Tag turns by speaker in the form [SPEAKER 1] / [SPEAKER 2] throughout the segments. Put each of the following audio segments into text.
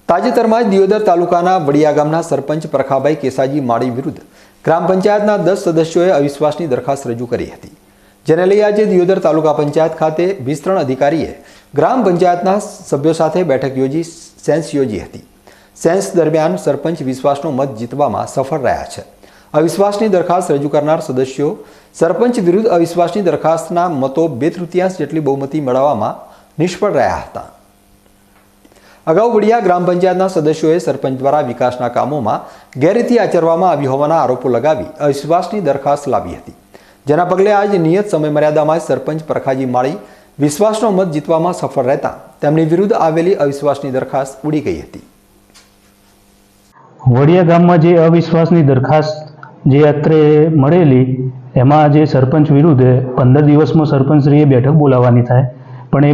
[SPEAKER 1] તાજેતરમાં જ દિયોદર તાલુકાના વડિયા ગામના સરપંચ પરખાભાઈ કેસાજી માળી વિરુદ્ધ ગ્રામ પંચાયતના 10 સદસ્યોએ અવિશ્વાસની દરખાસ્ત રજૂ કરી હતી, જેને લઈ આજે દિયોદર તાલુકા પંચાયત ખાતે વિસ્તરણ અધિકારીએ ગ્રામ પંચાયતના સભ્યો સાથે બેઠક યોજી સેન્સ યોજી હતી. સેન્સ દરમિયાન સરપંચ વિશ્વાસનો મત જીતવામાં સફળ રહ્યા છે. અવિશ્વાસની દરખાસ્ત રજૂ કરનાર સદસ્યો સરપંચ વિરુદ્ધ અવિશ્વાસની દરખાસ્તના મતો 2/3 જેટલી બહુમતી મેળવવામાં નિષ્ફળ રહ્યા હતા. અગાઉ વડિયા ગ્રામ પંચાયતના સદસ્યોએ સરપંચ દ્વારા વિકાસના કામોમાં ગેરરીતિ આચરવામાં આવી હોવાના આરોપો લગાવી અવિશ્વાસની દરખાસ્ત લાવી હતી, જેના પગલે આજ નિયત સમયમર્યાદામાં સરપંચ પરખાજી માળી વિશ્વાસનો મત જીતવામાં સફળ રહેતા તેમની વિરુદ્ધ આવેલી અવિશ્વાસની દરખાસ્ત ઉડી ગઈ હતી.
[SPEAKER 2] વડિયા ગામમાં જે અવિશ્વાસની દરખાસ્ત જે અત્રે મળેલી એમાં જે સરપંચ વિરુદ્ધ 15 દિવસમાં સરપંચશ્રીએ બેઠક બોલાવવાની થાય, પણ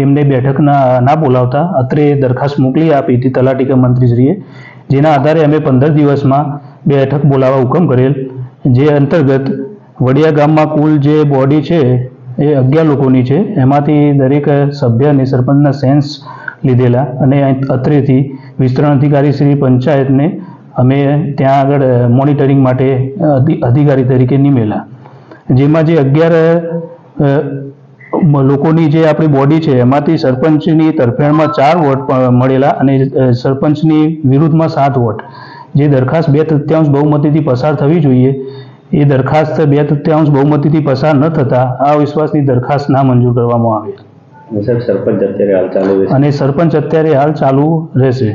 [SPEAKER 2] એમને બેઠક ના બોલાવતા અત્રે દરખાસ્ત મોકલી આપી હતી તલાટી કે મંત્રીશ્રીએ, જેના આધારે અમે 15 દિવસમાં બેઠક બોલાવવા હુકમ કરેલ. જે અંતર્ગત વડિયા ગામમાં કુલ જે બોડી છે એ 11 લોકોની છે. એમાંથી દરેક સભ્ય અને સરપંચના સેન્સ લીધેલા અને અત્રેથી વિસ્તરણ અધિકારી શ્રી પંચાયતને અમે ત્યાં આગળ મોનિટરિંગ માટે અધિકારી તરીકે નિમેલા. જેમાં જે 11 લોકોની જે આપણી બોડી છે એમાંથી સરપંચની તરફેણમાં 4 વોટ મળેલા અને સરપંચની વિરુદ્ધમાં 7 વોટ. જે દરખાસ્ત 2/3 બહુમતીથી પસાર થવી જોઈએ એ દરખાસ્ત 2/3 બહુમતીથી પસાર ન થતા આ અવિશ્વાસની દરખાસ્ત નામંજૂર કરવામાં આવી અને સરપંચ અત્યારે હાલ ચાલુ રહેશે.